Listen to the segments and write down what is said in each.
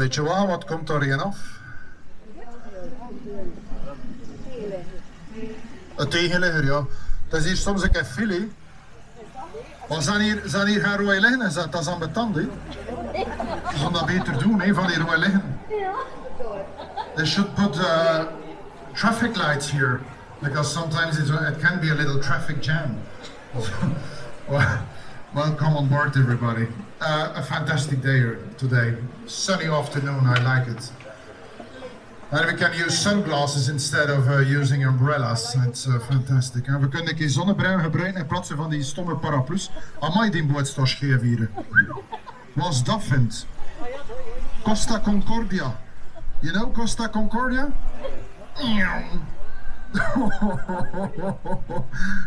beetje warm, wat komt er in af? Het tegenligger, ja. Het is hier soms een keer file. Maar zijn hier gaan rode liggen? Dat is ambetant, hè? Ze zullen dat beter doen, hè, van die rode liggen. They should put traffic lights here, because sometimes it can be a little traffic jam. Well, welcome on board, everybody. A fantastic day here today. Sunny afternoon, I like it. And we can use sunglasses instead of using umbrellas. It's fantastic. En we kunnen een keer zonnebril gebruiken in plaats van die stomme paraplu's. Amai, die boot staat scheef hier. Wat is dat vindt? Costa Concordia. You know Costa Concordia?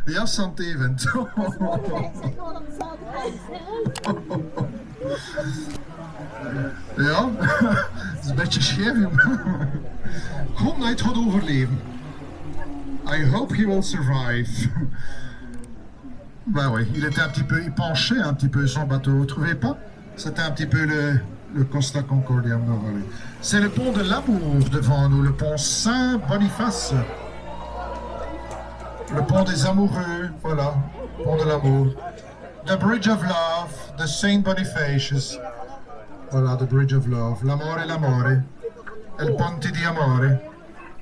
Ja, Sant Event. Ja, het is een beetje scheef, jongen. Ik hoop dat hij het gaat overleven. I hope he will survive. Ben oui, il était un petit peu, il penchait un petit peu son bateau, vous trouvez pas? C'était un petit peu le Costa Concordia. C'est le pont de l'Amour devant nous, le pont Saint-Boniface. Le pont des amoureux, voilà, pont de l'amour. The Bridge of Love, the Saint Bonifacius. Voilà, the Bridge of Love. L'amore, l'amore. El Ponte di Amore.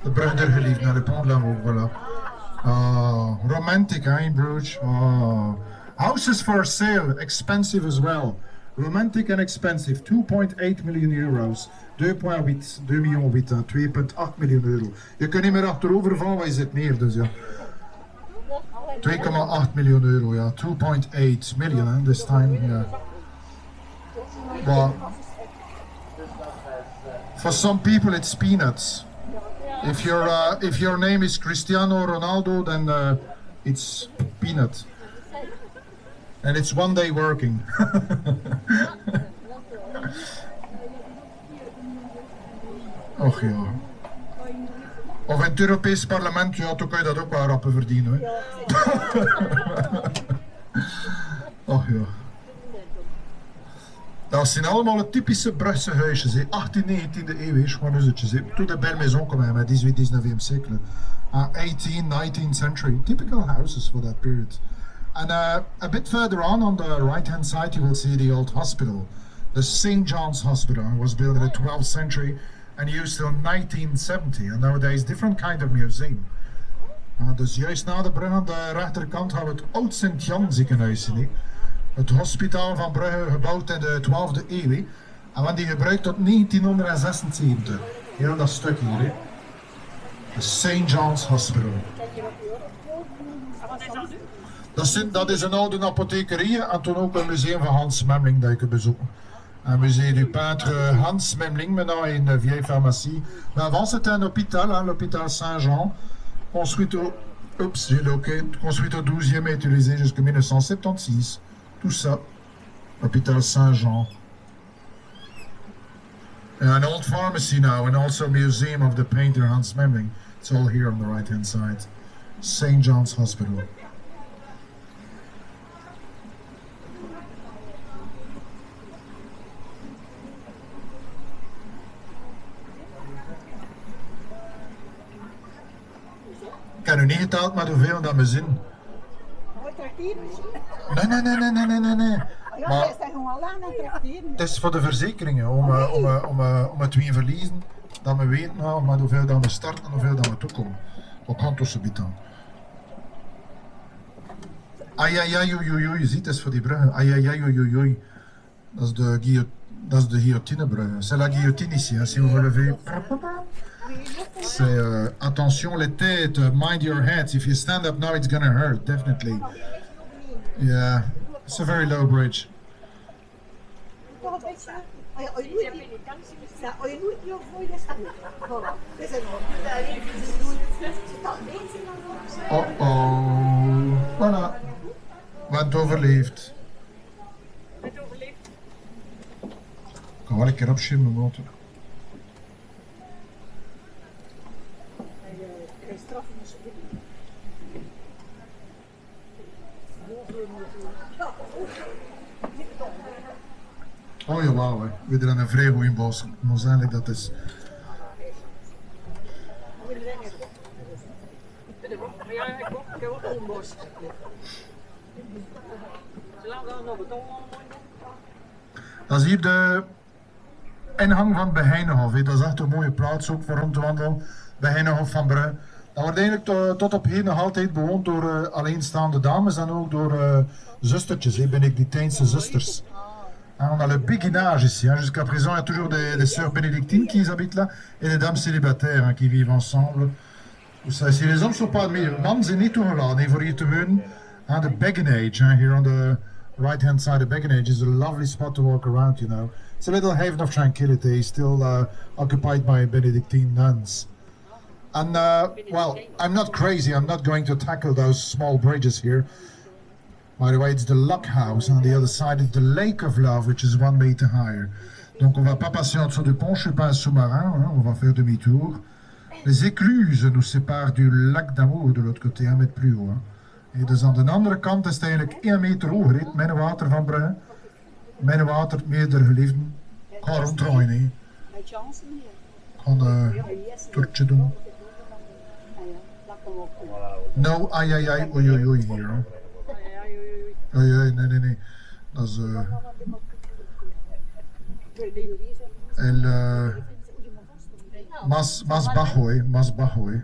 De brug der geliefden, le pont de l'amour, voilà. Oh, romantic, hein, in Bruges. Oh. Houses for sale, expensive as well. Romantic and expensive, 2.8 million euros. 2,8 miljoen, 2,8 miljoen euro. Je kunt niet meer achterover vallen, maar je zit neer, dus ja. 2,8 miljoen euro, ja. 2.8 million, this time, yeah. Well, for some people it's peanuts. If your name is Cristiano Ronaldo, then it's peanut. And it's one day working. Och ja. Of in het Europees parlement, ja, toen kun je dat ook wel rappen verdienen. Hè. Och ja. Dat zijn allemaal de typische Brugse huisjes, hè. 18e, 19e eeuw, gewoon huisjes. Toen de belle maison kwam met 18e, 19e siècle. 18th, 19th century, typical houses for that period. And a bit further on the right-hand side, you will see the old hospital. The St. John's Hospital was built in the 12th century and used till 1970. And nowadays, different kind of museum. Dus juist na de brug aan de rechterkant gaan we het Oud Sint-Jan ziekenhuis zien. Hè. Het hospitaal van Brugge, gebouwd in de 12e eeuw. Hè. En wat die gebruikt tot 1976. Heel dat stuk hier. Hè. De St. John's Hospital. Dat is een oude apothekerie en toen ook een museum van Hans Memling dat je kunt bezoeken. Un musée du peintre Hans Memling, maintenant une vieille pharmacie. Mais avant c'était un hôpital, hein, l'hôpital Saint-Jean, construit au 12e et utilisé jusqu'en 1976. Tout ça, hôpital Saint-Jean. And an old pharmacy now, and also a museum of the painter Hans Memling. It's all here on the right-hand side. St. John's Hospital. Ik heb u niet geteld met hoeveel dat we zien. Nee. Maar het is voor de verzekeringen, om het weer verliezen, dat we weten met hoeveel dat we starten en hoeveel dat we toekomen. Wat kan tussen bieden? Oei, je ziet, dat is voor die bruggen. Oei. Dat is de guillotinebrug. C'est la guillotine ici, hein, si vous relevez. C'est attention les têtes, mind your heads. If you stand up now, it's gonna hurt, definitely. Yeah, it's a very low bridge. Oh, voilà. Wat overleefd. Ik kan wel een keer opschimmen, motor. Oh jawel, hè. We hebben een vrij goede bos. Moet zeggen dat is. Ja, ik heb ook een bos. Dat is hier de ingang van Beheinenhof. Dat is echt een mooie plaats ook voor om te wandelen. Beheinenhof van Brugge. Dat wordt eigenlijk tot op heden nog altijd bewoond door alleenstaande dames en ook door zustertjes, Benedictijnse zusters. On a le béguinage ici. Jusqu'à présent, il y a toujours des sœurs bénédictines qui habitent là et des dames célibataires qui vivent ensemble. Dus si les hommes sont pas admis, mannen zijn niet toegelaten voor hier te wonen. The Beguinage, here on the right-hand side of Beguinage is a lovely spot to walk around, you know. It's a little haven of tranquility, still occupied by Benedictine nuns. And, well, I'm not crazy, I'm not going to tackle those small bridges here. By the way, it's the Luck House, and on the other side is the Lake of Love, which is 1 meter higher. Donc on va pas passer en dessous du pont, je suis pas un sous-marin, hein, on va faire demi-tour. Les écluses nous séparent du lac d'Amour de l'autre côté, 1 meter plus haut. Hein. En dus aan de andere kant is het eigenlijk 1 meter hoger, het Minnewater van Brugge. Minnewater, meerdere geliefden. Ik ga ronddraaien, hè. Ik ga een toertje doen. No, ai ai ai, oei oei oei hier. Hè. Oei oei, nee. Dat is... Mas bajo, hè.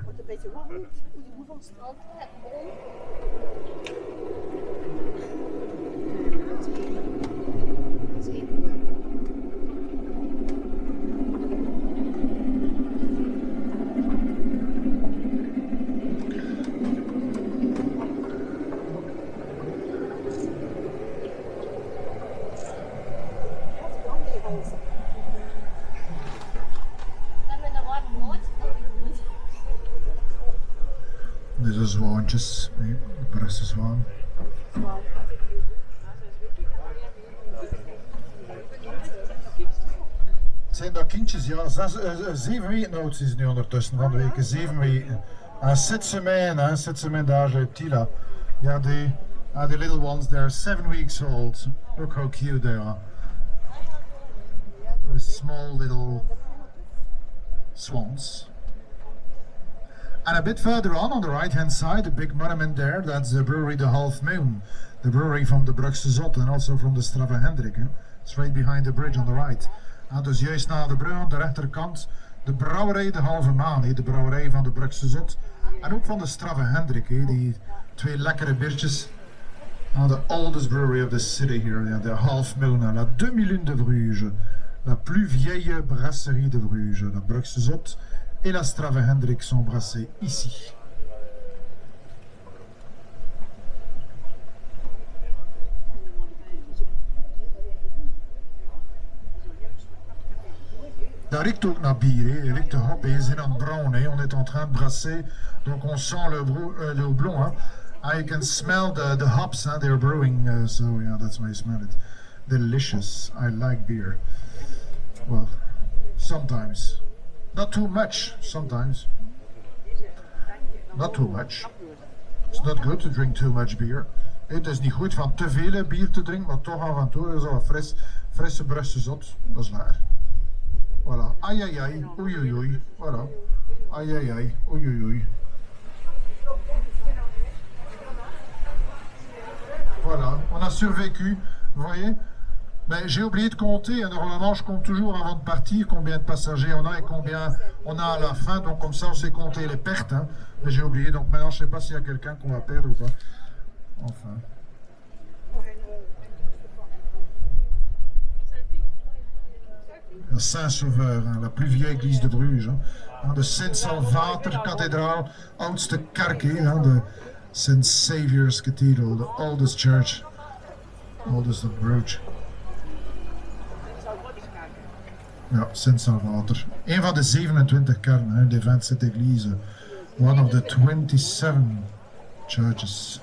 Deze zwaantjes, de Brugse zwaan. Het zijn dat kindjes, ja, 7 weken oud is nu ondertussen van de week, 7 weken. En 7 semaines d'âge Tila. Ja, the little ones, they're 7 weeks old. Look how cute they are. The small little swans. And a bit further on the right-hand side, the big monument there, that's the brewery The Half Moon. The brewery from the Brugse Zot and also from the Strave Hendrik. It's right behind the bridge on the right. En dus juist na de brug aan de rechterkant, de brouwerij De Halve Maan, de brouwerij van de Brugse Zot. En ook van de Strave Hendrik, die 2 lekkere biertjes. The oldest brewery of the city here, the Half Moon, la demi-lune de Bruges. La plus vieille brasserie de Bruges, la Brugse Zot. Et la Strave Hendrik sont brassés ici. Dat riekt ook naar bier, hè. Riekt de hop, ils zijn aan het brouwen, hè. On est en train de brasser, donc on sent le houblon, hein. I can smell the hops, hein. They're brewing, so yeah, that's why I smell it. Delicious. I like beer. Well, sometimes. Not too much, sometimes. Not too much. It's not good to drink too much beer. Het is niet goed van te veel bier te drinken, maar toch af en toe is al frisse Brugse Zot. Dat is waar. Voilà. Aïe aïe aïe, oei oei oei. Voilà. Aïe aïe aïe, oei oei oei. Voilà, on a survécu, vous voyez. Mais j'ai oublié de compter, normalement je compte toujours avant de partir combien de passagers on a et combien on a à la fin, donc comme ça on sait compter les pertes, hein. Mais j'ai oublié, donc maintenant je sais pas s'il y a quelqu'un qu'on va perdre ou pas. Enfin. Saint-Sauveur, hein, la plus vieille église de Bruges, hein. De Sint-Salvator cathédrale, oudste kerk, hein, de St. Saviour's Cathedral, the oldest church, oldest of Bruges. Ja, Sint-Salvator. Een van de 27 kernen, hè, de 27 églises. One of the 27 churches.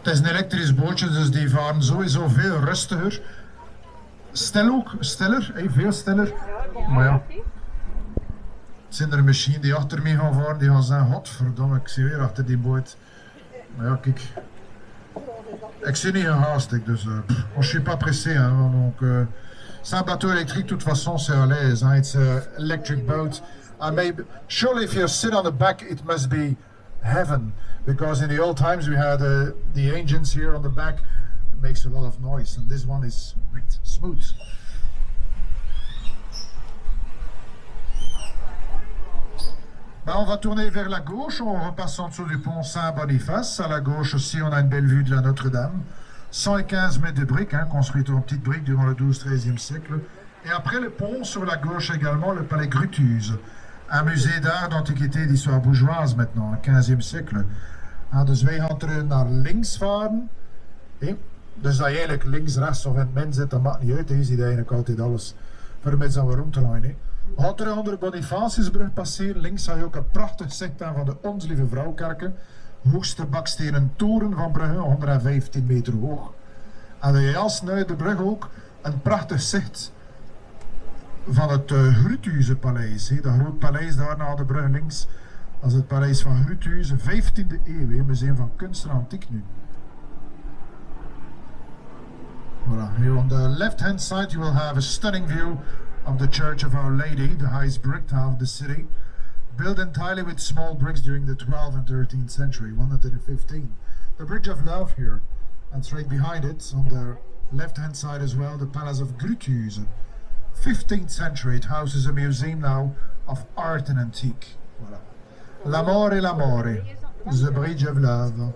Het is een elektrisch bootje, dus die varen sowieso veel rustiger. Stel ook, steller, veel steller. Maar ja. zijn er misschien die achter mij gaan varen, die gaan zeggen, godverdomme, ik zie weer achter die boot. Maar ja, kijk. Ik zie niet gehaast, dus je suis pas pressé. Hein, donc, c'est un bateau électrique, de toute façon, c'est à l'aise. Hein, it's an electric boat. And maybe, surely if you sit on the back, it must be heaven. Because in the old times, we had the engines here on the back. It makes a lot of noise. And this one is smooth. Ben, on va tourner vers la gauche, on repasse en dessous du pont Saint-Boniface. À la gauche aussi, on a une belle vue de la Notre-Dame. 115 mètres de briques, hein, construites en petites briques durant le 12-13e siècle. Et après le pont, sur la gauche également, le palais Grutuse. Un musée d'art, d'antiquité et d'histoire bourgeoise maintenant, 15e siècle. Dus wij gaan terug naar links varen. Dus dat je eigenlijk links, rechts of in het midden zit, dat maakt niet uit. Je ziet eigenlijk altijd alles vermits dat we rond te rijden. We gaan terug onder de Bonifatiusbrug passeren. Links ga je ook een prachtig zicht aan van de Ons Lieve Vrouwkerken. Hoogste bakstenen toren van Brugge, 115 meter hoog. En dan je als uit de brug ook een prachtig zicht van het Grutuse Paleis. Dat groot paleis daar naar de brug links. Dat is het paleis van Grutuse, 15e eeuw, museum van kunst en antiek nu. Voilà. Here on the left hand side you will have a stunning view of the Church of Our Lady, the highest brick tower of the city, built entirely with small bricks during the 12th and 13th century, 115. The Bridge of Love here, and straight behind it, on the left-hand side as well, the Palace of Grutuse, 15th century. It houses a museum now of art and antique. Voilà. L'amore, l'amore, the Bridge of Love.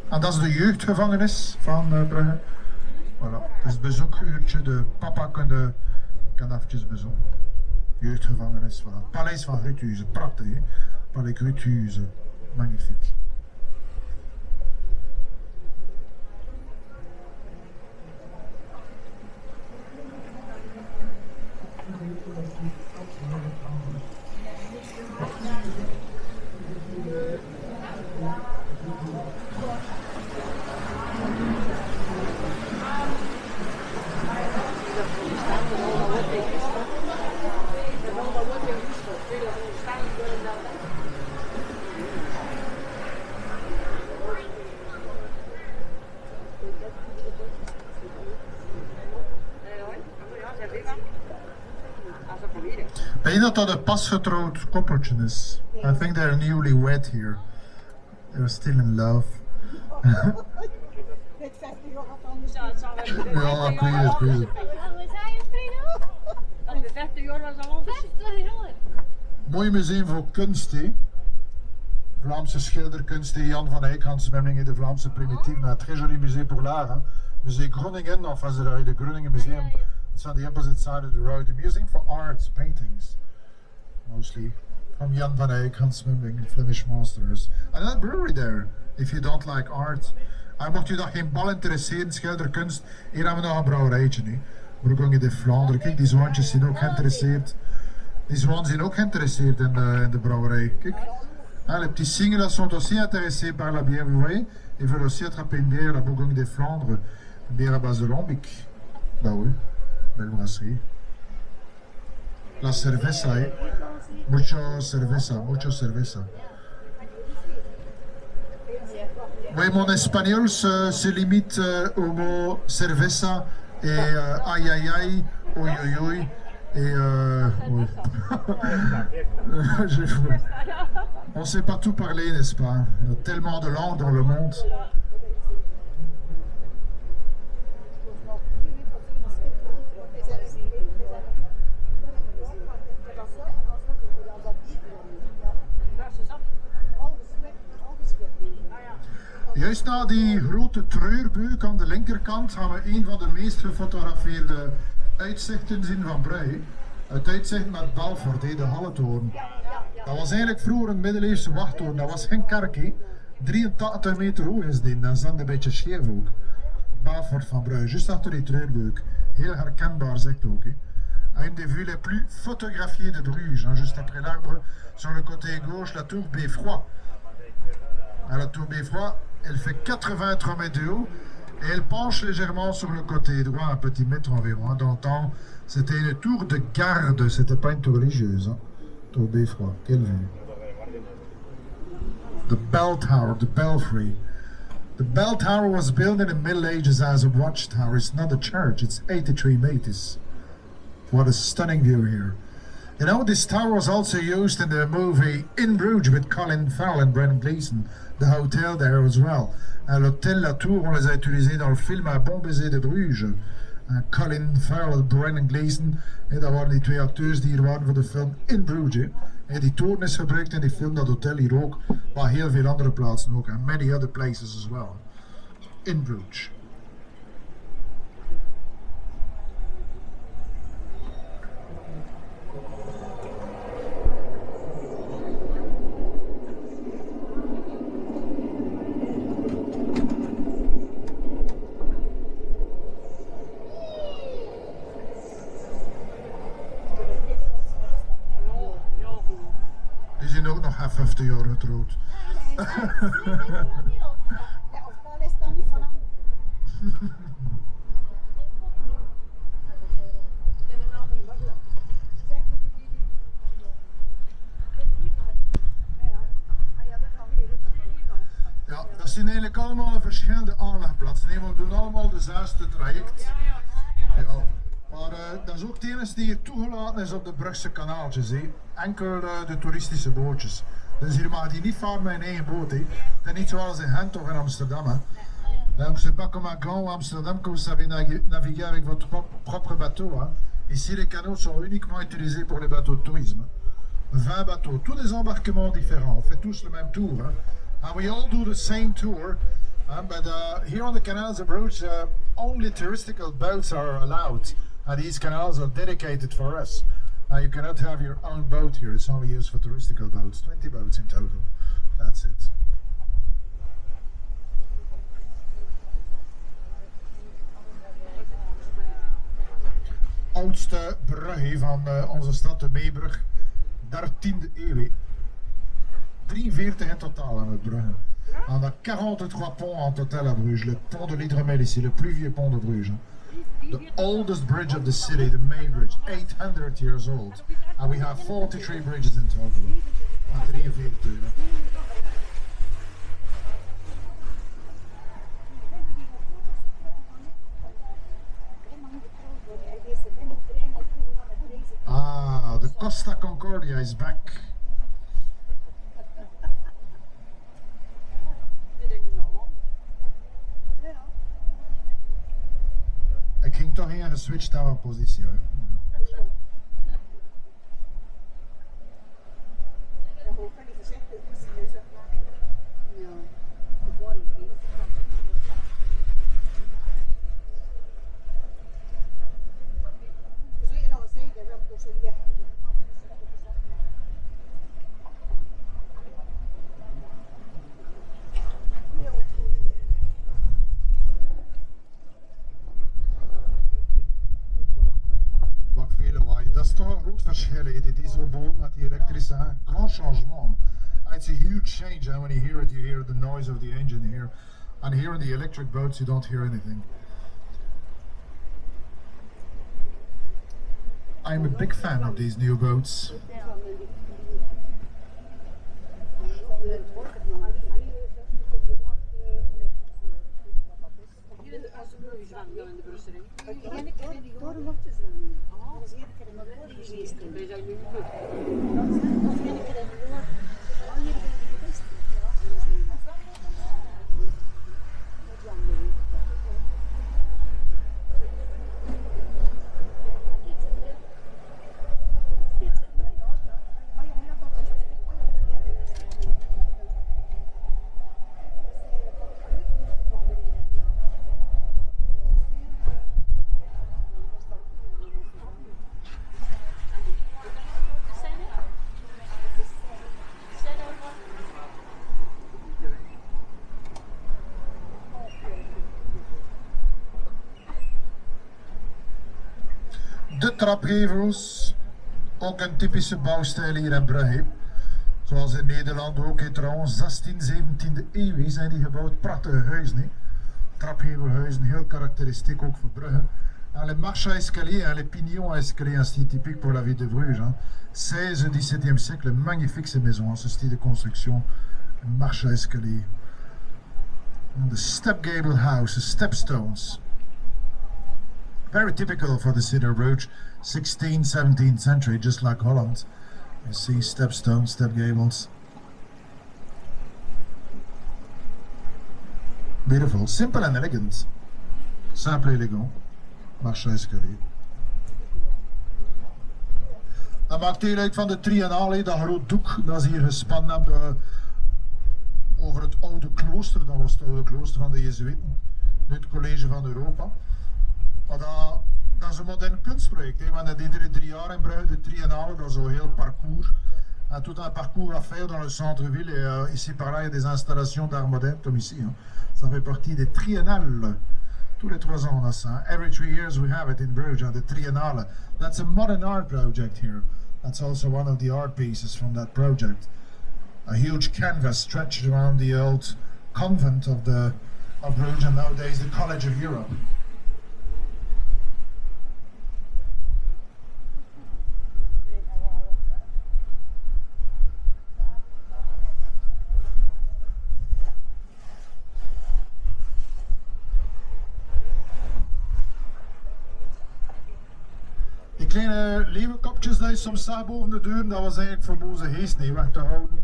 En dat is de jeugdgevangenis van Brugge. Voilà, dus het bezoekuurtje, de papa kan eventjes bezoeken. Jeugdgevangenis, voilà. Paleis van Grutuse, prachtig hè. Palais Grutuse, magnifique. Ik denk dat dat een pasgetrouwd koppeltje is. I think they're newlywed here. They're still in love. Met 50 jaar gaat anders. Ja, ik weet het, ik weet het. Dat de 50 jaar was al anders. Mooi museum voor kunst, hè. Vlaamse schilderkunst, hè. Jan van Eyck, Hans Memling, de Vlaamse primitief. Un très joli musée pour l'art. Hein. Musée Groningen, enfin de Groningen Museum. It's on the opposite side of the road. The Museum for Arts, paintings, mostly from Jan van Eyck, Hans Memling, Flemish masters. And that brewery there, if you don't like art. En mocht je dat geen bal interesseren, schilderkunst, hier hebben we nog een brouwerijtje. Hè. Bourgogne de Vlaanderen. Kijk, die zwaantjes zijn ook geïnteresseerd. Die zwans zijn ook geïnteresseerd in de brouwerij. Kijk. Les petits cygnes sont aussi intéressés par la bière, vous voyez. Ils veulent aussi attraper une bière, la Bourgogne des Flandres, une bière à base de lambic. Bah oui. Belle brasserie. La cerveza, ¿eh? Mucho cerveza. Oui, mon espagnol se limite au mot cerveza et aïe aïe aïe, oi oi oi. Et oui. On ne sait pas tout parler, n'est-ce pas? Il y a tellement de langues dans le monde. Juist na die grote treurbeuk aan de linkerkant gaan we een van de meest gefotografeerde uitzichten zien van Brugge. Het uitzicht met Balfort, de Halletoren. Dat was eigenlijk vroeger een middeleeuwse wachttoren, dat was geen kerk. 83 meter hoog is die, dan zat een beetje scheef ook. Balfort van Brugge, juist achter die treurbeuk. Heel herkenbaar zicht ook. Une des vues les plus photographiées de Bruges, juste après l'arbre, sur le côté gauche, la tour Beffroi. La tour Beffroi, elle fait 83 mètres de haut et elle penche légèrement sur le côté droit, un petit mètre environ. Dans le temps, c'était une tour de garde, c'était pas une tour religieuse. Toch Befra, quelle vue. The bell tower, the belfry. The bell tower was built in the Middle Ages as a watchtower. It's not a church, it's 83 meters. What a stunning view here. You know, this tower was also used in the movie In Bruges with Colin Farrell and Brendan Gleeson. The hotel there as well. L'hôtel La Tour, on les a utilisés dans le film Un bon baiser de Bruges. Colin Farrell en Brendan Gleeson. En dat waren die twee acteurs die hier waren voor de film In Bruges. En die toren is gebruikt in die film, dat hotel hier ook. Maar heel veel andere plaatsen ook. And many other places as well. In Bruges. Die zijn ook nog 50 jaar getrouwd. Ja, of Paul is dan niet van hem. Ja, dat zijn eigenlijk allemaal verschillende aanlegplaatsen. Nee, maar we doen allemaal dezelfde traject. Ja. Maar dat is ook het enige die hier toegelaten is op de Brugse kanaaltjes. Hè. Enkel de toeristische bootjes. Dus hier mag die niet varen met een eigen boot. Hè. Dat is niet zoals in Gent of in Amsterdam. Hè. Donc c'est pas comme à Gand ou Amsterdam que vous savez naviguer avec votre propre bateau. Hein. Ici les canaux sont uniquement utilisés pour les bateaux de tourisme. 20 bateaux, tous des embarquements différents. On fait tous le même tour. Hein. And we all do the same tour. But here on the canals of Bruges, only touristical boats are allowed. And these canals are dedicated for us. You cannot have your own boat here. It's only used for touristical boats. 20 boats in total. That's it. Oudste brug van onze stad, de Meebrug. 13e eeuw. 43 in totaal aan het bruggen. On a 43 ponts en total à Bruges. Le pont de l'Hydromel ici, le plus vieux pont de Bruges. The oldest bridge of the city, the main bridge, 800 years old. And we have 43 bridges in total. En 43. Ah, the Costa Concordia is back. Ik ging toch in geswitcht naar mijn positie hoor. Dat is toch een groot verschil, die dieselboot met die elektrische, grand changement. It's a huge change, and when you hear the noise of the engine here. And here in the electric boats you don't hear anything. I'm a big fan of these new boats. De trapgevels, ook een typische bouwstijl hier in Brugge. Zoals in Nederland ook, trouwens 16e, 17e eeuw zijn die gebouwd. Prachtige huizen, trapgevelhuizen, heel karakteristiek ook voor Brugge. Hein, les marches à escalier, hein, les pignons à escalier, un style typique pour la ville de Bruges. Hein. 16 XVIIe siècle, magnifique ces maisons, hein, ce style de construction, une marche à escalier. And the step gable house, the stepstones. Very typical for the city of Bruges, 16th, 17th century, just like Holland. You see stepstones, step gables. Beautiful, simple and elegant. Simple et élégant. Marche à escalier. Dat maakt deel uit van de triennale, dat groot doek dat ze hier gespannen hebben over het oude klooster. Dat was het oude klooster van de Jezuïeten, nu het College van Europa. Maar dat is een modern kunstproject, hè, want dat iedere 3 jaar in Brugge, de triennale, dat is een heel parcours. En tout un parcours à faire dans le centre-ville et ici par là il y a des installations d'art moderne comme ici. Hein. Ça fait partie des triennales. Tous les 3 ans on a ça. Every 3 years we have it in Bruges, the triennale. That's a modern art project here. That's also one of the art pieces from that project. A huge canvas stretched around the old convent of Bruges and nowadays the College of Europe. Die kleine leeuwenkopjes die je soms zag boven de deur, dat was eigenlijk voor boze geesten weg te houden.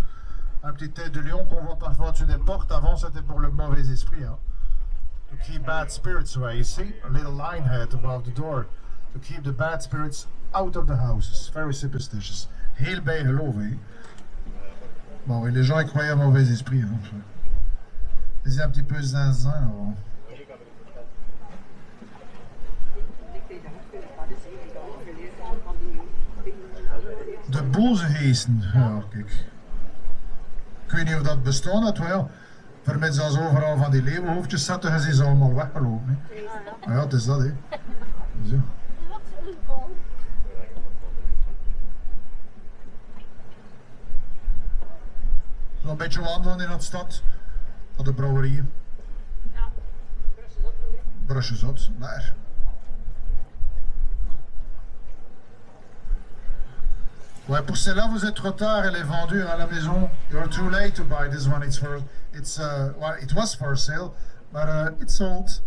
Un petit tête de lion qu'on voit parfois au-dessus des portes, avant c'était pour le mauvais esprit. Hein. To keep bad spirits away, you see? A little lion head above the door. To keep the bad spirits out of the houses. Very superstitious. Heel bijgeloof, hè. Bon, oui, les gens ils croyaient au mauvais esprit. Hein. Ils étaient un petit peu zinzin avant. De boze geesten, ja kijk. Ik weet niet of dat bestaat had, wel. Vermits als overal van die leeuwenhoofdjes zaten, zijn ze allemaal weggelopen. Hè. Ja, het is dat, hè. Zo. Zo'n beetje wandelen in de stad, naar de brouwerieën. Brusjesot, daar. Ouais, pour celle-là, vous êtes trop tard, elle est vendue à la maison. You're too late to buy this one. Well, it was for sale, but it's sold.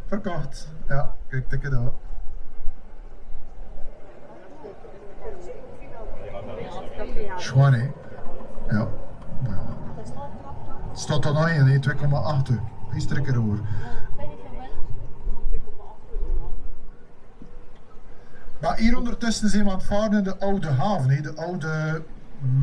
Verkocht. Ja, kijk, tik het uit. Schoon, hè? Ja. Het staat er nog in, 2,8. Is er een keer over. Maar hier ondertussen zijn we aan het varen in de oude haven, de oude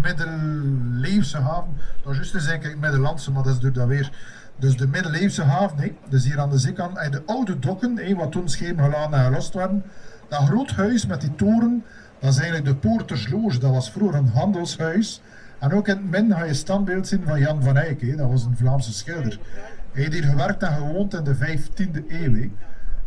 middeleeuwse haven. Dat is juist te zeggen Middellandse, maar dat is door dat weer. Dus de middeleeuwse haven, dus hier aan de zijkant. En de oude dokken, wat toen scheepgeladen en gelost werden. Dat groot huis met die toren, dat is eigenlijk de Poortersloge. Dat was vroeger een handelshuis. En ook in het midden ga je standbeeld zien van Jan van Eyck, dat was een Vlaamse schilder. Hij heeft hier gewerkt en gewoond in de 15e eeuw.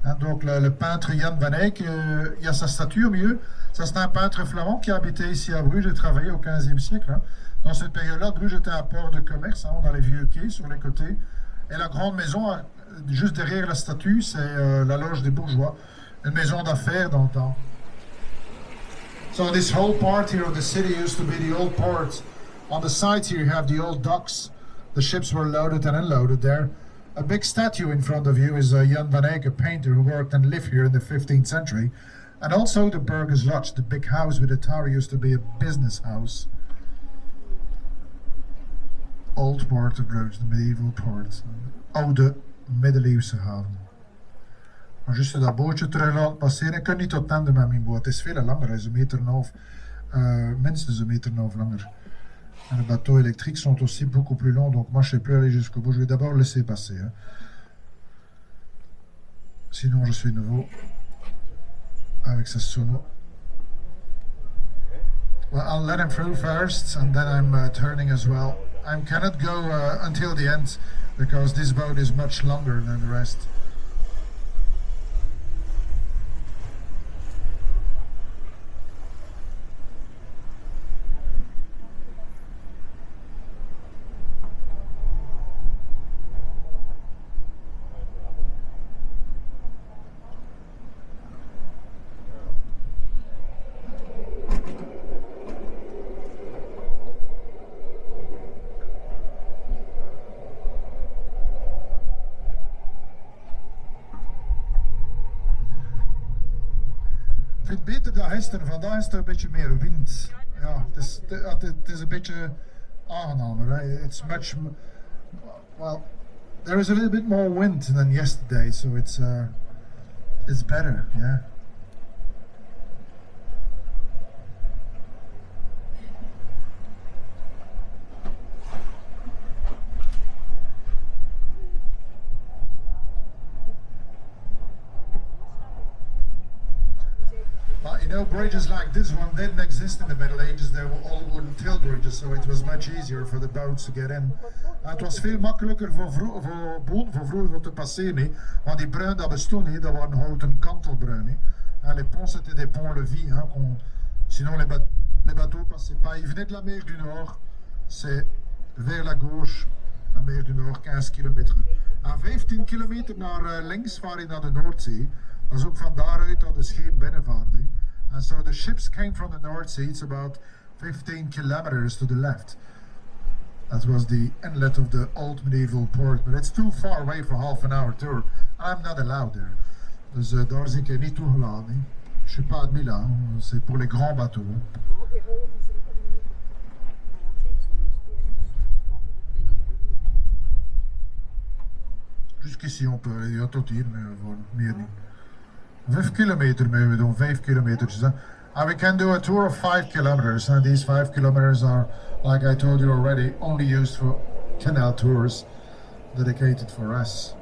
Hein, donc le peintre Jan van Eyck, il y a sa statue au milieu. Ça c'est un peintre flamand qui habitait ici à Bruges et travaillait au 15e siècle. Hein. Dans cette période-là, Bruges était un port de commerce. Hein, on a les vieux quais sur les côtés. Et la grande maison, juste derrière la statue, c'est la loge des bourgeois. Une maison d'affaires dans le temps. So this whole part here of the city used to be the old port. On the sides here you have the old docks. The ships were loaded and unloaded there. A big statue in front of you is Jan van Eyck, a painter who worked and lived here in the 15th century. And also the Burgers Lodge, the big house with the tower, used to be a business house. Old port of Bruges, the medieval port. Oude middeleeuwse haven. Maar juist dat bootje terug laten passeren. Ik kan niet tot tanden met mijn boot. Het is veel langer, hij is 1,5 meter, minstens 1,5 meter langer. Et les bateaux électriques sont aussi beaucoup plus longs, donc moi je ne sais plus aller jusqu'au bout. Je vais d'abord laisser passer. Hein. Sinon je suis nouveau avec ce sono. Well, I'll let him through first, and then I'm turning as well. I cannot go until the end because this boat is much longer than the rest. Ik vind het beter dan gisteren. Vandaag is er een beetje meer wind. Ja, het is een beetje aangenamer. Hè. It's much, well, there is a little bit more wind than yesterday, so it's better, yeah. But you know, bridges like this one didn't exist in the Middle Ages. They were all wooden tail bridges, so it was much easier for the boats to get in. Het was veel makkelijker voor vroeger te passeren, niet? Want die bruin dat bestond niet, dat waren houten kantelbruin. Niet? Les ponts c'était des ponts-levis, hein, sinon les bateaux passaient pas. Ils venaient de la mer du Nord, c'est vers la gauche, la mer du Nord, 15 kilometer. En 15 kilometer naar links vaar je naar de Noordzee. Dat is ook van daaruit dat is geen binnenvaart. And so the ships came from the North Sea. It's about 15 kilometers to the left. That was the inlet of the old medieval port, but it's too far away for half an hour tour. I'm not allowed there. Dus daar is ik niet toegelaten. Je suis pas admis là. C'est pour les grands bateaux. Jusqu'ici on peut aller tot hier, maar meer niet. 5 kilometer moeten we doen, 5 kilometers. And we can do a tour of 5 kilometers, and these 5 kilometers are, like I told you already, only used for canal tours, dedicated for us.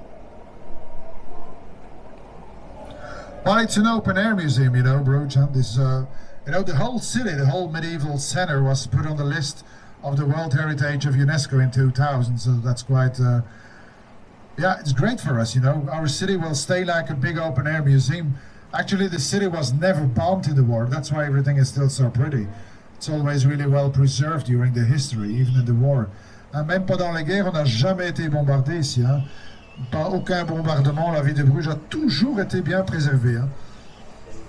But it's an open air museum, you know, Bruges, and this, you know, the whole city, the whole medieval center was put on the list of the World Heritage of UNESCO in 2000, so that's quite, yeah, it's great for us, you know. Our city will stay like a big open air museum. Actually, the city was never bombed in the war. That's why everything is still so pretty. It's always really well preserved during the history, even in the war. And même pendant la guerre, on n'a jamais été bombardé ici. Hein. Pas aucun bombardement. La ville de Bruges a toujours été bien préservée. Hein.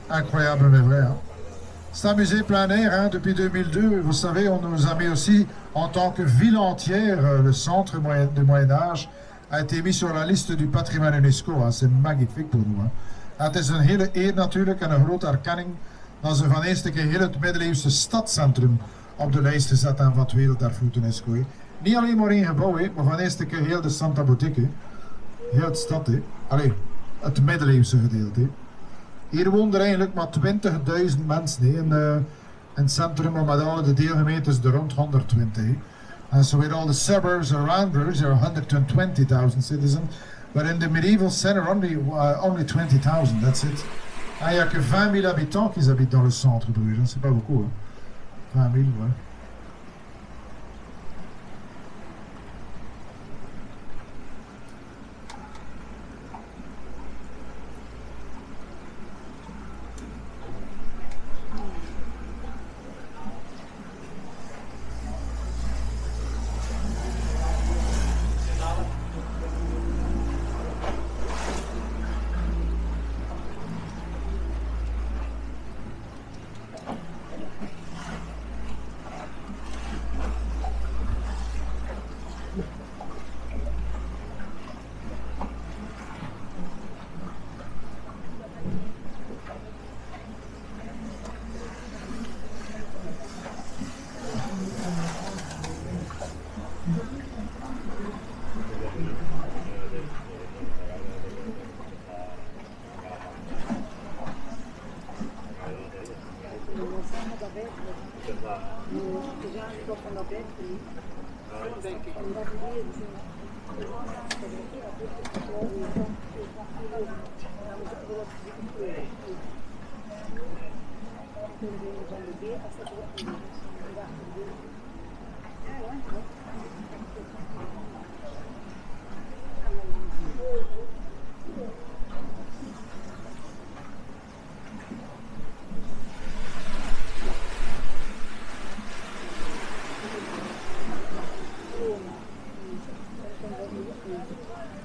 Incroyable, mais vrai. Hein. C'est un musée plein air hein, depuis 2002. Vous savez, on nous a mis aussi en tant que ville entière, le centre du Moyen-Âge a été mis sur la liste du patrimoine UNESCO. Hein. C'est magnifique pour nous. Hein. Het is een hele eer natuurlijk en een grote erkenning dat ze van eerste keer heel het middeleeuwse stadscentrum op de lijst gezet hebben van het Werelderfgoed UNESCO. Niet alleen maar één gebouw, maar van eerste keer heel de Santa Boutique. Heel het stad. Allee, het middeleeuwse gedeelte. Hier woonden er eigenlijk maar 20.000 mensen in het centrum, maar met alle de deelgemeentes er rond 120. And so with all the suburbs around Bruges, there are 120,000 citizens. But in the medieval center, only 20,000, that's it. Ah, il n'y a que 20 000 habitants qui habitent dans le centre de Bruges, c'est pas beaucoup. Hein. 20 000, ouais.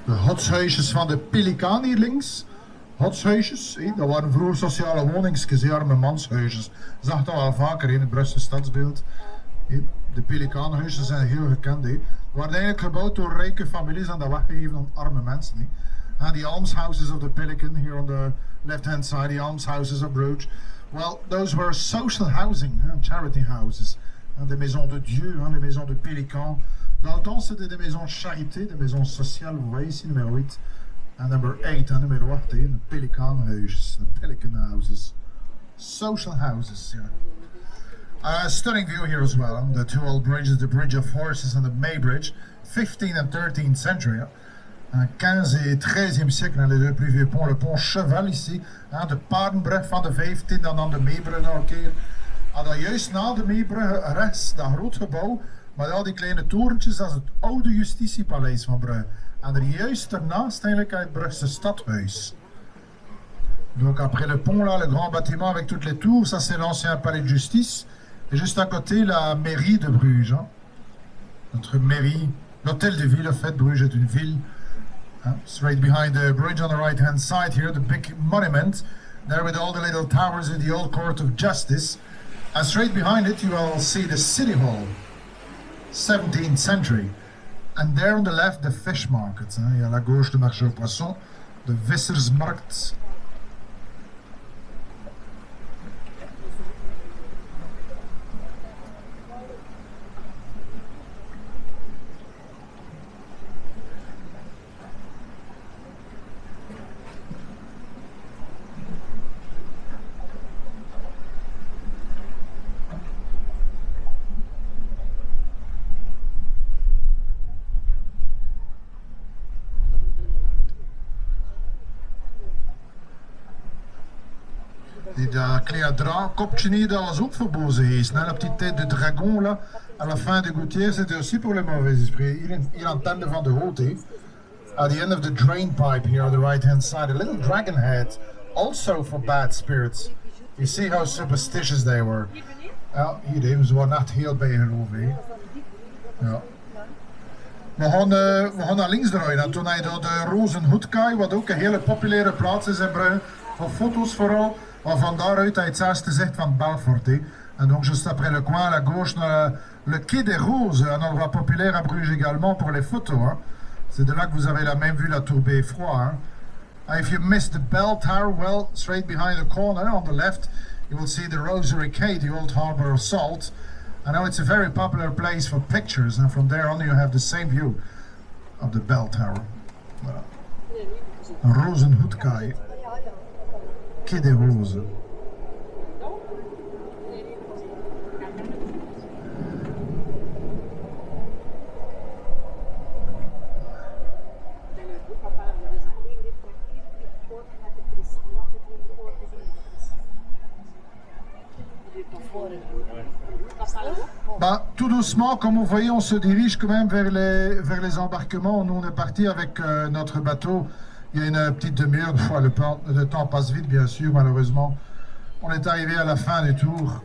De hotshuisjes van de Pelikaan hier links. Hotshuisjes, dat waren vroeger sociale woningsjes, arme manshuisjes. Zag dat wel vaker in het Brusselse stadsbeeld. De Pelikaanhuisjes zijn heel gekend. Waren eigenlijk gebouwd door rijke families en dat weggegeven aan arme mensen. And the almshouses of the Pelican here on the left-hand side, the almshouses of Bruges. Well, those were social housing, charity houses. Des maisons de Dieu, les maisons de Pélican. Dans le temps, c'était des maisons de charité, des maisons sociales. Vous voyez ici, numéro 8. And number 8, numéro 8, de Pelicanhuisjes, the Pelican houses. Social houses, yeah. Stunning view here as well. The two old bridges, the Bridge of Horses and the May Bridge, 15th and 13th century. 15 et 13e siècle, les deux plus vieux ponts. Le pont Cheval ici, de Paardenbrug van de 15e en dan de Meebrug nog een keer. En dan juist na de Meebrug rechts, dat groot gebouw, met al die kleine torentjes, dat is het oude Justitiepaleis van Brugge. En er juist daarnaast eigenlijk het Brugse stadhuis. Donc après le pont là, le grand bâtiment avec toutes les tours, ça c'est l'ancien palais de justice. Et juste à côté, la mairie de Bruges. Notre mairie, l'hôtel de ville, en fait, Bruges est une ville. Straight behind the bridge on the right hand side here, the big monument, there with all the little towers in the old court of justice. And straight behind it you will see the city hall, 17th century. And there on the left the fish market. Et à la gauche le marché aux poissons, the Vissersmarkt. Dat Cléadra, kopje niet, dat was ook verboden geweest. La petite tête de dragon, là, à la fin de Gautier, c'était aussi pour les mauvais esprits. Hier aan het einde van de route, at the end of the drain pipe here on the right hand side, a little dragon head, also for bad spirits. You see how superstitious they were. Ja, hier, ze waren echt heel bij geloof. Ja. We gaan naar links draaien, en toen hij door de Rozenhoedkaai, wat ook een hele populaire plaats is in Brugge, voor foto's vooral. Maar van daaruit hij het eerste zicht van Belfort. En donc juste après le coin à la gauche, le quai des Roses, un endroit populaire à Bruges également pour les photos. C'est de là que vous avez la même vue, la tour Beffroi. If you missed the bell tower, well, straight behind the corner on the left, you will see the Rosary Quay, the old harbour of salt. I know it's a very popular place for pictures, and from there on you have the same view of the bell tower. Rozenhoedkaai. Quai des Roses. Bah, tout doucement, comme vous voyez, on se dirige quand même vers les embarquements. Nous, on est parti avec notre bateau il y a une petite demi-heure. Le temps passe vite, bien sûr, malheureusement. On est arrivé à la fin du tour.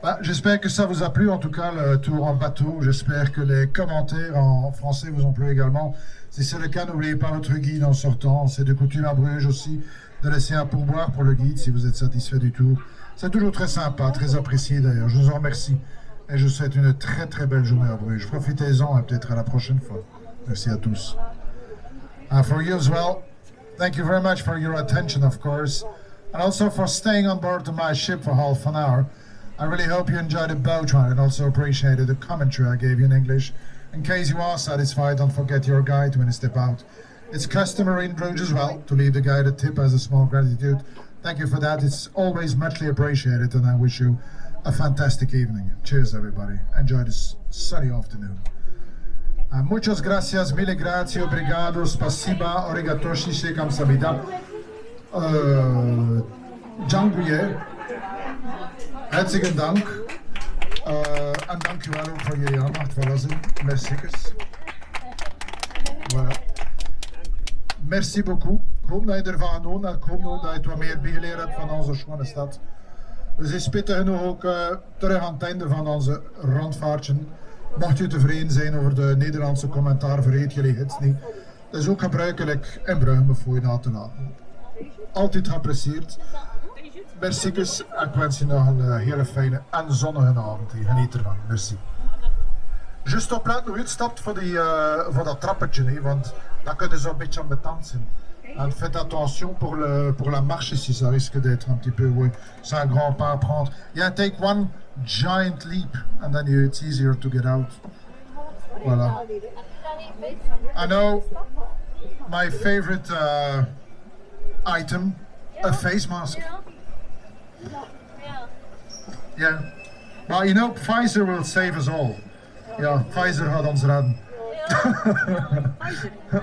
Bah, j'espère que ça vous a plu, en tout cas, le tour en bateau. J'espère que les commentaires en français vous ont plu également. Si c'est le cas, n'oubliez pas votre guide en sortant. C'est de coutume à Bruges aussi de laisser un pourboire pour le guide si vous êtes satisfait du tour. C'est toujours très sympa, très apprécié d'ailleurs. Je vous en remercie. Et je vous souhaite une très très belle journée à Bruges. Profitez-en et peut-être à la prochaine fois. Merci à tous. For you as well, thank you very much for your attention, of course. And also for staying on board of my ship for half an hour. I really hope you enjoyed the boat ride and also appreciated the commentary I gave you in English. In case you are satisfied, don't forget your guide when you step out. It's customary in Bruges as well to leave the guide a tip as a small gratitude. Thank you for that. It's always muchly appreciated, and I wish you a fantastic evening. Cheers, everybody. Enjoy this sunny afternoon. Muchas gracias, mille grazie, obrigado, spasiba, origatoshi, shekam samida. Dziękuję. Herzlichen Dank. En dank u wel ook voor jullie aandacht. Voilà, merci. Voilà. Merci beaucoup. Ik hoop dat je ervan genoten hebt. Ik hoop ook dat je het wat meer bijgeleerd hebt van onze schone stad. We zijn spittig genoeg ook terug aan het einde van onze rondvaartje. Mocht u tevreden zijn over de Nederlandse commentaar, vergeet jullie hits niet. Dat is ook gebruikelijk in Brugge voor je na te laten. Altijd geapprecieerd. Merci, en ik wens je nog een hele fijne en zonnige avond. Geniet ervan. Merci. Just opletten hoe je stapt voor dat trappetje, want Dan kunnen ze een beetje ambetant zijn. En faites attention pour la marche ici, ça risque d'être un petit peu, oui, c'est un grand pas à prendre. Yeah, take one giant leap and then it's easier to get out. Voilà. I know my favorite item, a face mask. Yeah. But you know, Pfizer will save us all. Ja, Pfizer gaat ons redden.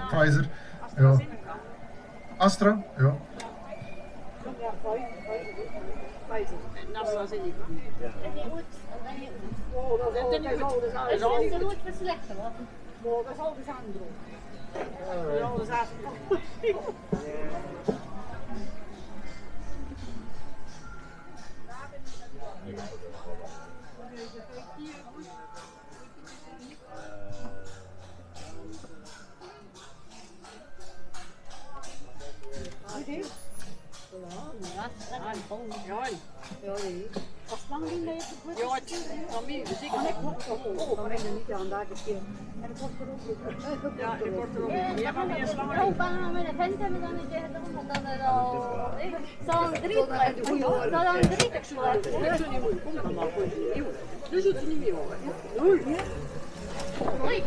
Pfizer, ja. Astra, ja. Maar dat is altijd aan Als lang niet mee hebt, ja, van mij, dus ik ben er niet aan daar keer. En ik word er ook ja, ik word er ook niet. Ja, maar eerst langer. Ook aan mijn vent hebben dan niet tegen dan er al. Zo'n drie blijft. Zo'n drie tekst blijft. Dat is niet moeilijk. Kom dan maar goed. Dus het is niet meer hoor. Doei. Hoi.